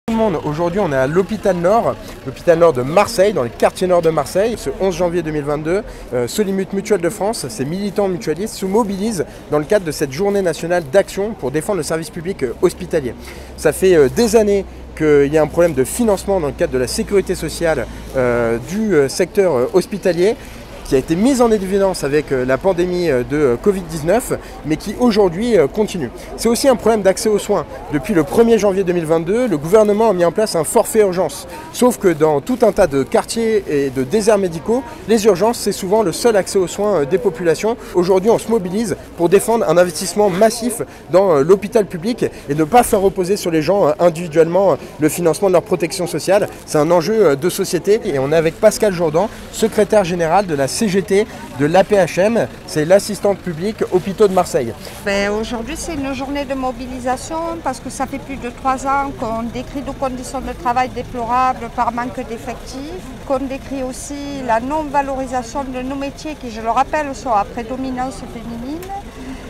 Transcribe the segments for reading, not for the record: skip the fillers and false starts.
Tout le monde, aujourd'hui on est à l'hôpital Nord de Marseille, dans les quartiers nord de Marseille. Ce 11 janvier 2022, Solimut Mutuelle de France, ces militants mutualistes se mobilisent dans le cadre de cette journée nationale d'action pour défendre le service public hospitalier. Ça fait des années qu'il y a un problème de financement dans le cadre de la sécurité sociale du secteur hospitalier, qui a été mise en évidence avec la pandémie de Covid-19, mais qui aujourd'hui continue. C'est aussi un problème d'accès aux soins. Depuis le 1er janvier 2022, le gouvernement a mis en place un forfait urgence. Sauf que dans tout un tas de quartiers et de déserts médicaux, les urgences, c'est souvent le seul accès aux soins des populations. Aujourd'hui, on se mobilise pour défendre un investissement massif dans l'hôpital public et ne pas faire reposer sur les gens individuellement le financement de leur protection sociale. C'est un enjeu de société et on est avec Pascal Jourdan, secrétaire général de la CGT de l'APHM, c'est l'assistante publique hôpitaux de Marseille. Aujourd'hui c'est une journée de mobilisation parce que ça fait plus de 3 ans qu'on décrit nos conditions de travail déplorables par manque d'effectifs, qu'on décrit aussi la non-valorisation de nos métiers qui, je le rappelle, sont à prédominance féminine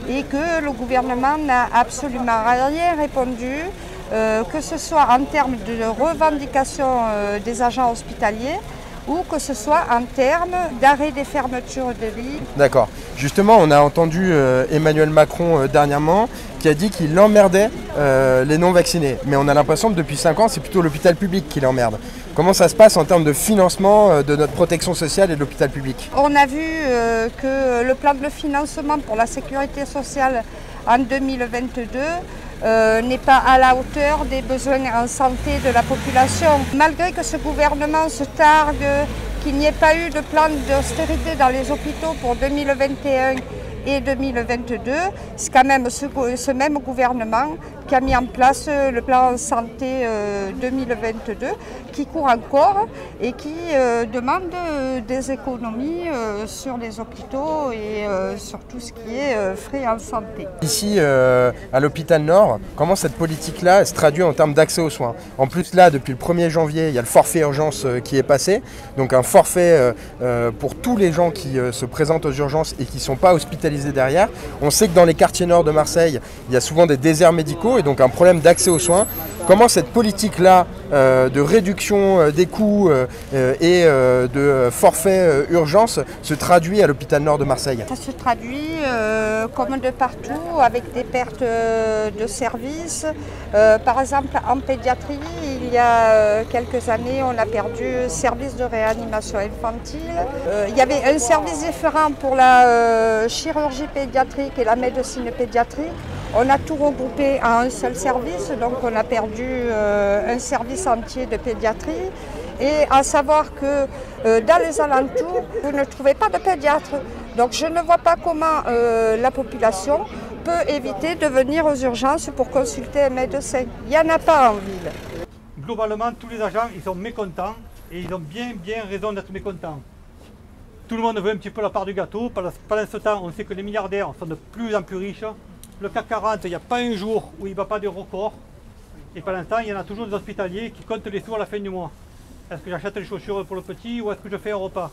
et que le gouvernement n'a absolument rien répondu, que ce soit en termes de revendication des agents hospitaliers ou que ce soit en termes d'arrêt des fermetures de lits. D'accord. Justement, on a entendu Emmanuel Macron dernièrement qui a dit qu'il emmerdait les non-vaccinés. Mais on a l'impression que depuis 5 ans, c'est plutôt l'hôpital public qui l'emmerde. Comment ça se passe en termes de financement de notre protection sociale et de l'hôpital public? On a vu que le plan de financement pour la sécurité sociale en 2022 n'est pas à la hauteur des besoins en santé de la population. Malgré que ce gouvernement se targue qu'il n'y ait pas eu de plan d'austérité dans les hôpitaux pour 2021 et 2022, c'est quand même ce même gouvernement qui a mis en place le plan santé 2022 qui court encore et qui demande des économies sur les hôpitaux et sur tout ce qui est frais en santé. Ici, à l'hôpital Nord, comment cette politique-là se traduit en termes d'accès aux soins? En plus, là, depuis le 1er janvier, il y a le forfait urgence qui est passé, donc un forfait pour tous les gens qui se présentent aux urgences et qui ne sont pas hospitalisés derrière. On sait que dans les quartiers nord de Marseille, il y a souvent des déserts médicaux et donc un problème d'accès aux soins. Comment cette politique-là de réduction des coûts et de forfait urgence se traduit à l'hôpital Nord de Marseille? Ça se traduit comme de partout avec des pertes de services. Par exemple, en pédiatrie, il y a quelques années, on a perdu le service de réanimation infantile. Il y avait un service différent pour la chirurgie pédiatrique et la médecine pédiatrique. On a tout regroupé à un seul service, donc on a perdu un service entier de pédiatrie. Et à savoir que dans les alentours, vous ne trouvez pas de pédiatre. Donc je ne vois pas comment la population peut éviter de venir aux urgences pour consulter un médecin. Il n'y en a pas en ville. Globalement, tous les agents ils sont mécontents et ils ont bien raison d'être mécontents. Tout le monde veut un petit peu la part du gâteau. Pendant ce temps, on sait que les milliardaires sont de plus en plus riches. Le CAC 40, il n'y a pas un jour où il ne va pas de record. Et pendant ce temps, il y en a toujours des hospitaliers qui comptent les sous à la fin du mois. Est-ce que j'achète les chaussures pour le petit ou est-ce que je fais un repas?